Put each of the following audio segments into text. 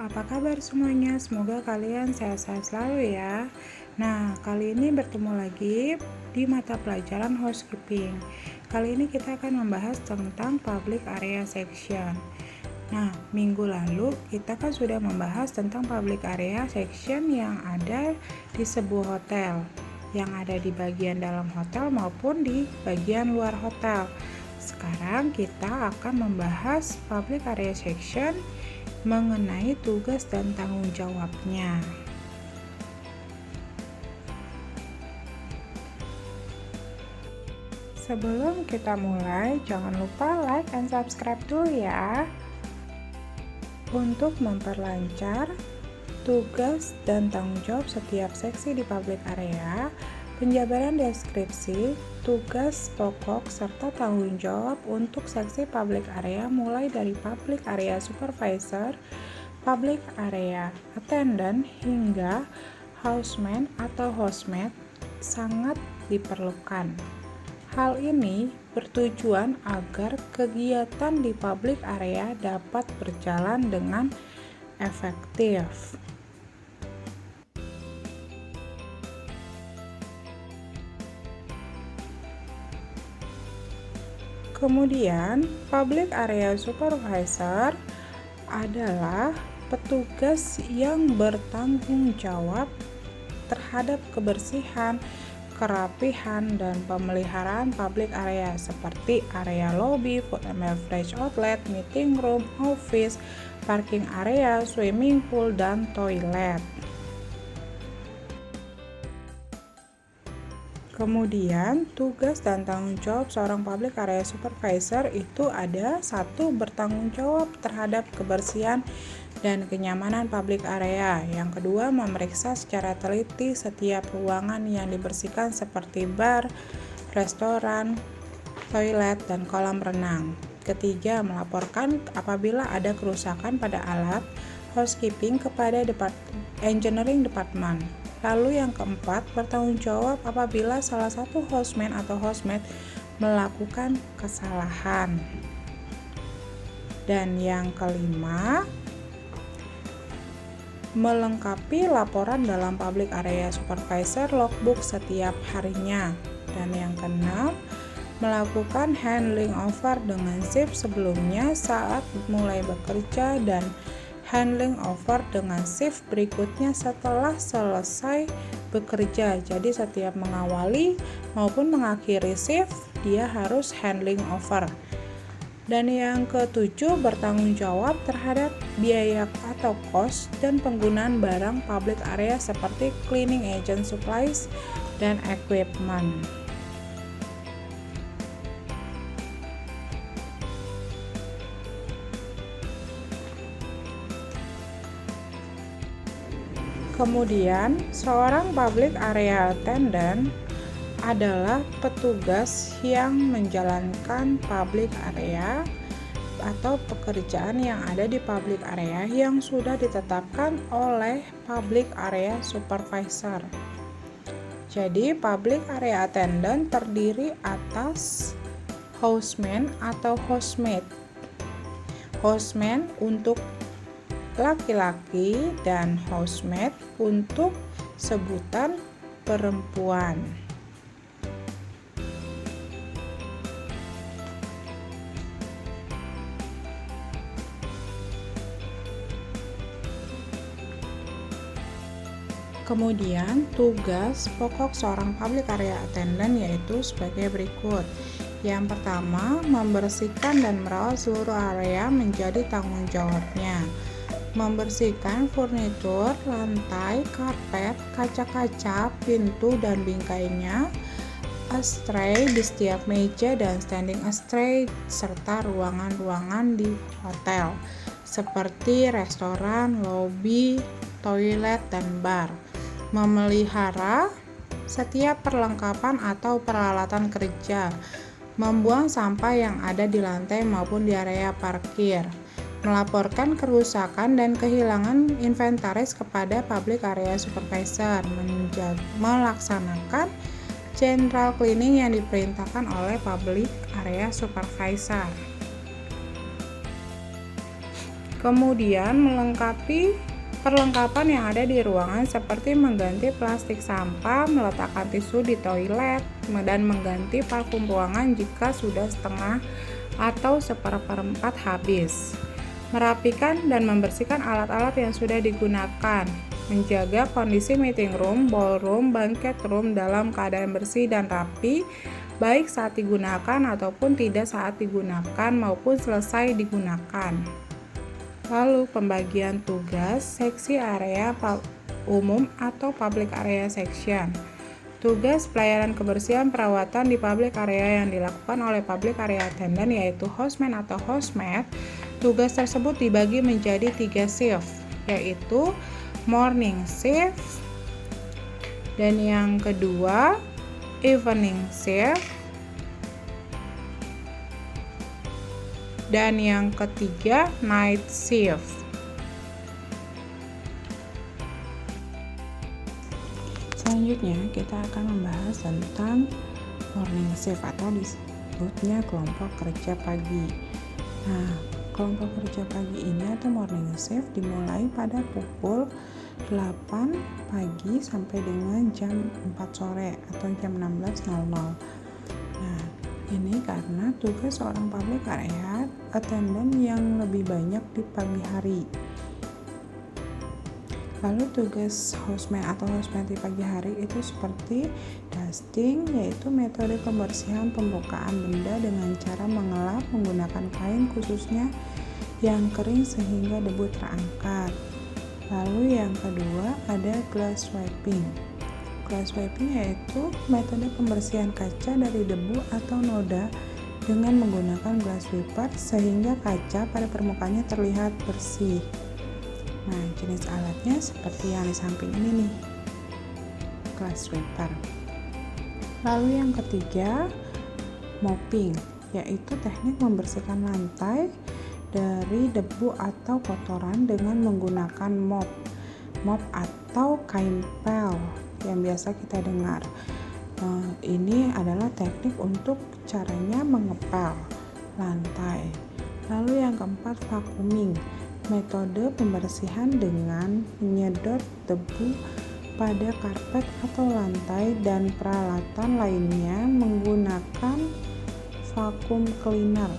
apa kabar semuanya? Semoga kalian sehat-sehat selalu ya. Nah, kali ini bertemu lagi di mata pelajaran housekeeping. Kali ini kita akan membahas tentang public area section. Nah, minggu lalu kita kan sudah membahas tentang public area section yang ada di sebuah hotel, yang ada di bagian dalam hotel maupun di bagian luar hotel. Sekarang kita akan membahas public area section mengenai tugas dan tanggung jawabnya. Sebelum kita mulai, jangan lupa like and subscribe dulu ya. Untuk memperlancar tugas dan tanggung jawab setiap seksi di public area, penjabaran deskripsi, tugas pokok, serta tanggung jawab untuk seksi public area mulai dari public area supervisor, public area attendant, hingga houseman atau housemaid sangat diperlukan. Hal ini bertujuan agar kegiatan di public area dapat berjalan dengan efektif. Kemudian, public area supervisor adalah petugas yang bertanggung jawab terhadap kebersihan, kerapihan, dan pemeliharaan public area seperti area lobby, food and beverage outlet, meeting room, office, parking area, swimming pool, dan toilet. Kemudian, tugas dan tanggung jawab seorang public area supervisor itu ada: 1. Bertanggung jawab terhadap kebersihan dan kenyamanan public area. Yang kedua, memeriksa secara teliti setiap ruangan yang dibersihkan seperti bar, restoran, toilet, dan kolam renang. Ketiga, melaporkan apabila ada kerusakan pada alat housekeeping kepada engineering department. Lalu yang keempat, bertanggung jawab apabila salah satu houseman atau housemaid melakukan kesalahan. Dan yang kelima, melengkapi laporan dalam public area supervisor logbook setiap harinya. Dan yang keenam, melakukan handling over dengan shift sebelumnya saat mulai bekerja dan handling over dengan shift berikutnya setelah selesai bekerja. Jadi setiap mengawali maupun mengakhiri shift, dia harus handling over. Dan yang ketujuh, bertanggung jawab terhadap biaya atau cost dan penggunaan barang public area seperti cleaning agent, supplies, dan equipment. Kemudian, seorang public area attendant adalah petugas yang menjalankan public area atau pekerjaan yang ada di public area yang sudah ditetapkan oleh public area supervisor. Jadi, public area attendant terdiri atas houseman atau housemaid. Houseman untuk laki-laki dan housemaid untuk sebutan perempuan. Kemudian, tugas pokok seorang public area attendant yaitu sebagai berikut. Yang pertama, membersihkan dan merawat seluruh area menjadi tanggung jawabnya. Membersihkan furnitur, lantai, karpet, kaca-kaca, pintu, dan bingkainya, ashtray di setiap meja dan standing ashtray, serta ruangan-ruangan di hotel seperti restoran, lobi, toilet, dan bar. Memelihara setiap perlengkapan atau peralatan kerja, membuang sampah yang ada di lantai maupun di area parkir, melaporkan kerusakan dan kehilangan inventaris kepada public area supervisor, melaksanakan general cleaning yang diperintahkan oleh public area supervisor. Kemudian melengkapi perlengkapan yang ada di ruangan seperti mengganti plastik sampah, meletakkan tisu di toilet, dan mengganti parfum ruangan jika sudah setengah atau seperempat habis. Merapikan dan membersihkan alat-alat yang sudah digunakan. Menjaga kondisi meeting room, ballroom, banquet room dalam keadaan bersih dan rapi, baik saat digunakan ataupun tidak saat digunakan maupun selesai digunakan. Lalu pembagian tugas seksi area umum atau public area section. Tugas pelayanan kebersihan perawatan di public area yang dilakukan oleh public area attendant yaitu houseman atau housemate. Tugas tersebut dibagi menjadi 3 shift, yaitu morning shift, dan yang kedua evening shift, dan yang ketiga night shift. Selanjutnya kita akan membahas tentang morning shift atau disebutnya kelompok kerja pagi. Nah, kelompok kerja pagi ini atau morning shift dimulai pada pukul 8 pagi sampai dengan jam 4 sore atau jam 16.00. Nah, ini karena tugas seorang public area attendant yang lebih banyak di pagi hari. Lalu tugas houseman atau housemate di pagi hari itu seperti dusting, yaitu metode pembersihan pembukaan benda dengan cara mengelap menggunakan kain khususnya yang kering sehingga debu terangkat. Lalu yang kedua ada glass wiping. Glass wiping yaitu metode pembersihan kaca dari debu atau noda dengan menggunakan glass wiper sehingga kaca pada permukaannya terlihat bersih. Nah, jenis alatnya seperti yang di samping ini nih, glass wiper. Lalu yang ketiga, mopping, yaitu teknik membersihkan lantai dari debu atau kotoran dengan menggunakan mop atau kain pel yang biasa kita dengar. Ini adalah teknik untuk caranya mengepel lantai. Lalu yang keempat, vacuuming, metode pembersihan dengan menyedot debu pada karpet atau lantai dan peralatan lainnya menggunakan vacuum cleaner.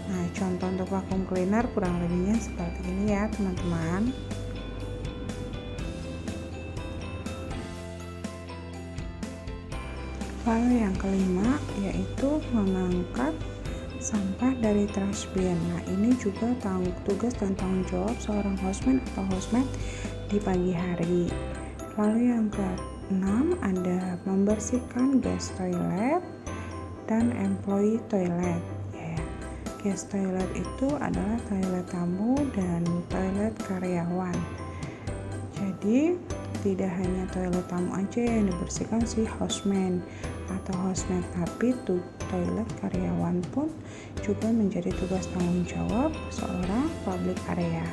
Nah, contoh untuk vacuum cleaner kurang lebihnya seperti ini ya teman-teman. Lalu yang kelima yaitu mengangkat sampah dari trash bin. Nah, ini juga tugas dan tanggung jawab seorang houseman atau housemate di pagi hari. Lalu yang keenam ada membersihkan guest toilet dan employee toilet. Guest toilet itu adalah toilet tamu dan toilet karyawan. Jadi tidak hanya toilet tamu aja yang dibersihkan si houseman atau housemate, tapi toilet karyawan pun juga menjadi tugas tanggung jawab seorang public area.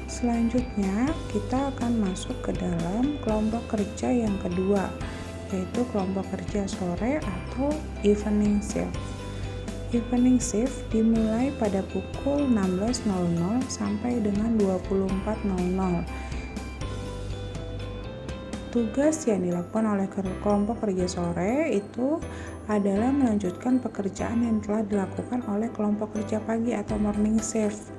Selanjutnya kita akan masuk ke dalam kelompok kerja yang kedua, yaitu kelompok kerja sore atau evening shift. Evening shift dimulai pada pukul 16.00 sampai dengan 24.00. Tugas yang dilakukan oleh kelompok kerja sore itu adalah melanjutkan pekerjaan yang telah dilakukan oleh kelompok kerja pagi atau morning shift.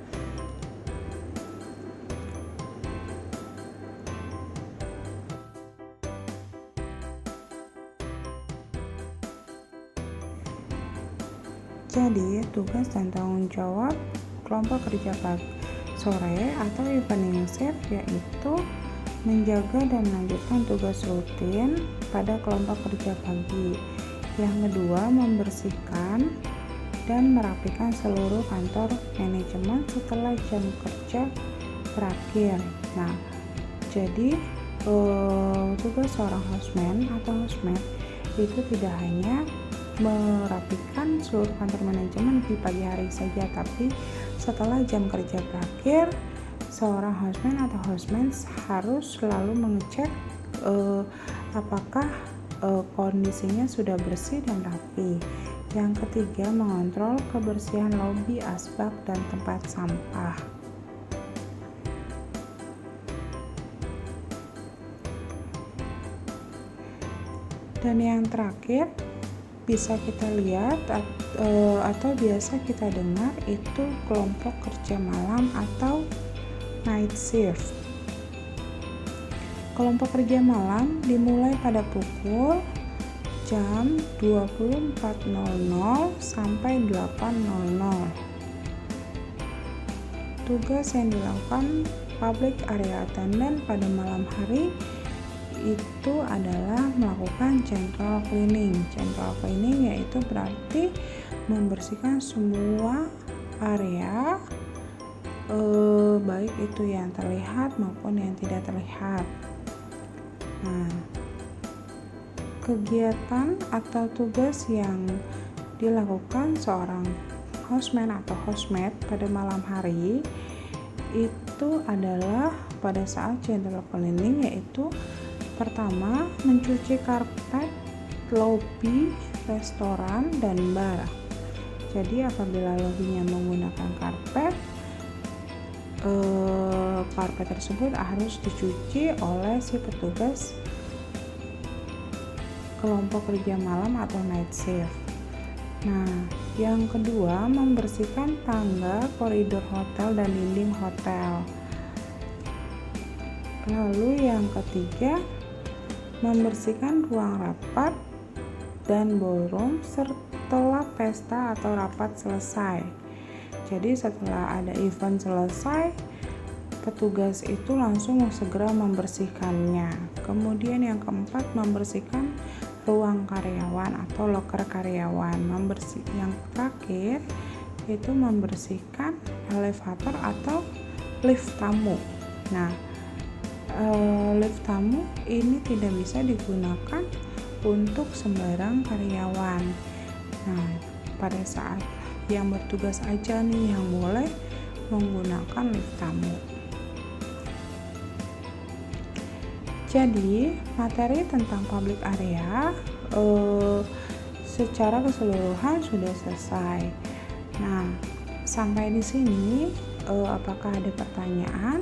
Jadi, tugas dan tanggung jawab kelompok kerja pagi sore atau evening shift yaitu menjaga dan melanjutkan tugas rutin pada kelompok kerja pagi. Yang kedua, membersihkan dan merapikan seluruh kantor manajemen setelah jam kerja berakhir. Nah, jadi tugas seorang houseman atau housemate itu tidak hanya merapikan seluruh kantor manajemen di pagi hari saja, tapi setelah jam kerja berakhir, seorang houseman atau housemate harus selalu mengecek apakah kondisinya sudah bersih dan rapi. Yang ketiga, mengontrol kebersihan lobi, asbak, dan tempat sampah. Dan yang terakhir, bisa kita lihat atau biasa kita dengar itu kelompok kerja malam atau night shift. Kelompok kerja malam dimulai pada pukul jam 24.00 sampai 8.00. Tugas yang dilakukan public area attendant pada malam hari itu adalah melakukan general cleaning. General cleaning yaitu berarti membersihkan semua area, baik itu yang terlihat maupun yang tidak terlihat. Nah, kegiatan atau tugas yang dilakukan seorang houseman atau housemaid pada malam hari itu adalah pada saat general cleaning, yaitu pertama, mencuci karpet, lobi, restoran, dan bar. Jadi apabila lobinya menggunakan karpet, karpet tersebut harus dicuci oleh si petugas kelompok kerja malam atau night shift. Nah, yang kedua, membersihkan tangga, koridor hotel, dan dinding hotel. Lalu yang ketiga, membersihkan ruang rapat dan ballroom setelah pesta atau rapat selesai. Jadi setelah ada event selesai, petugas itu langsung segera membersihkannya. Kemudian yang keempat, membersihkan ruang karyawan atau loker karyawan. Yang terakhir itu membersihkan elevator atau lift tamu. Nah, lift tamu ini tidak bisa digunakan untuk sembarang karyawan. Nah, pada saat yang bertugas aja nih yang boleh menggunakan lift tamu. Jadi, materi tentang public area secara keseluruhan sudah selesai. Nah, sampai di sini apakah ada pertanyaan?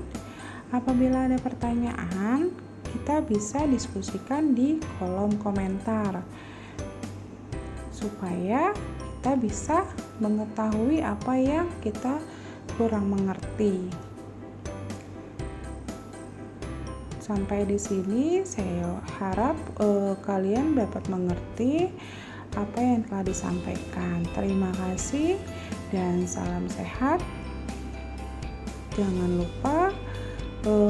Apabila ada pertanyaan, kita bisa diskusikan di kolom komentar supaya kita bisa mengetahui apa yang kita kurang mengerti. Sampai di sini saya harap kalian dapat mengerti apa yang telah disampaikan. Terima kasih dan salam sehat. Jangan lupa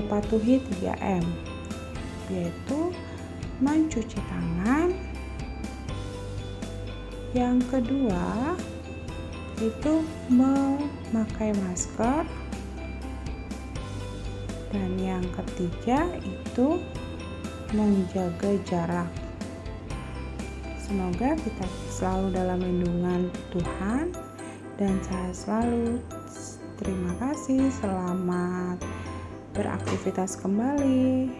patuhi 3M, yaitu mencuci tangan, yang kedua itu memakai masker, dan yang ketiga itu menjaga jarak. Semoga kita selalu dalam lindungan Tuhan dan sehat selalu. Terima kasih, selamat beraktivitas kembali.